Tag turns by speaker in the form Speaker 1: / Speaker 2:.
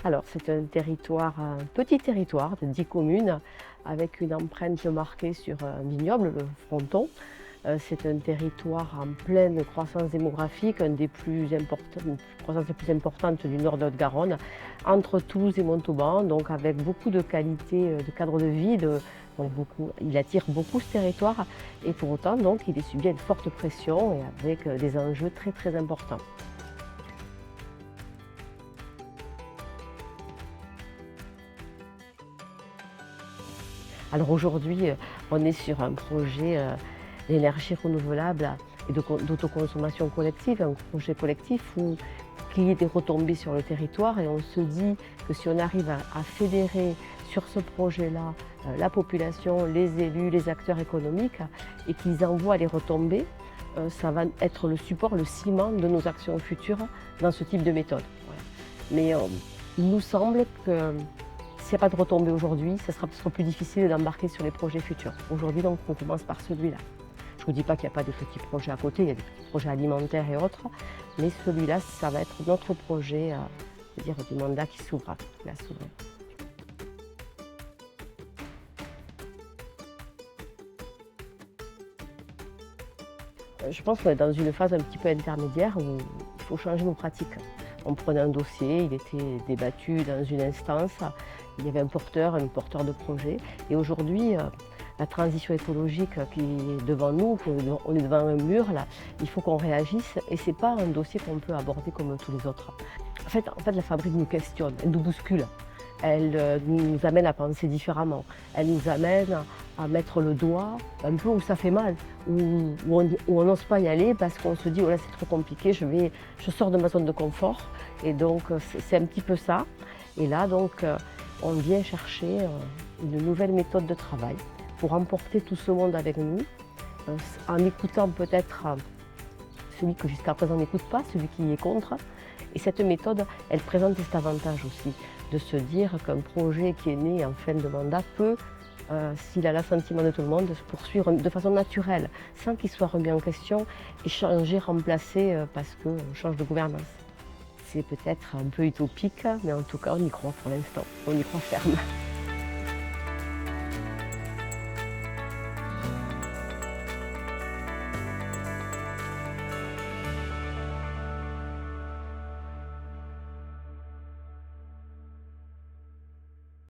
Speaker 1: Alors, c'est un territoire, un petit territoire de 10 communes avec une empreinte marquée sur un vignoble, le Fronton. C'est un territoire en pleine croissance démographique, un des plus importants, une croissance la plus importante du nord de Haute-Garonne, entre Toulouse et Montauban, donc avec beaucoup de qualité de cadre de vie. Donc il attire beaucoup ce territoire et pour autant, donc, il est subi à une forte pression et avec des enjeux très très importants. Alors aujourd'hui, on est sur un projet d'énergie renouvelable et d'autoconsommation collective, un projet collectif qui est des retombées sur le territoire et on se dit que si on arrive à fédérer sur ce projet-là la population, les élus, les acteurs économiques et qu'ils envoient les retombées, ça va être le support, le ciment de nos actions futures dans ce type de méthode. Voilà. Mais il nous semble que s'il n'y a pas de retombées aujourd'hui, ce sera plus difficile d'embarquer sur les projets futurs. Aujourd'hui, donc, on commence par celui-là. Je ne vous dis pas qu'il n'y a pas de petits projets à côté, il y a des petits projets alimentaires et autres, mais celui-là, ça va être notre projet, dire, du mandat qui s'ouvre, qui va s'ouvrir. Je pense qu'on est dans une phase un petit peu intermédiaire où il faut changer nos pratiques. On prenait un dossier, il était débattu dans une instance, il y avait un porteur de projet. Et aujourd'hui, la transition écologique qui est devant nous, on est devant un mur, là, il faut qu'on réagisse et ce n'est pas un dossier qu'on peut aborder comme tous les autres. En fait, la fabrique nous questionne, elle nous bouscule. Elle nous amène à penser différemment. Elle nous amène à mettre le doigt un peu où ça fait mal, où on n'ose pas y aller parce qu'on se dit oh là c'est trop compliqué, je sors de ma zone de confort. Et donc c'est un petit peu ça. Et là donc on vient chercher une nouvelle méthode de travail pour emporter tout ce monde avec nous, en écoutant peut-être celui que jusqu'à présent n'écoute pas, celui qui est contre. Et cette méthode, elle présente cet avantage aussi, de se dire qu'un projet qui est né en fin de mandat peut, s'il a l'assentiment de tout le monde, se poursuivre de façon naturelle, sans qu'il soit remis en question et changé, remplacé parce qu'on change de gouvernance. C'est peut-être un peu utopique, mais en tout cas, on y croit pour l'instant, on y croit ferme.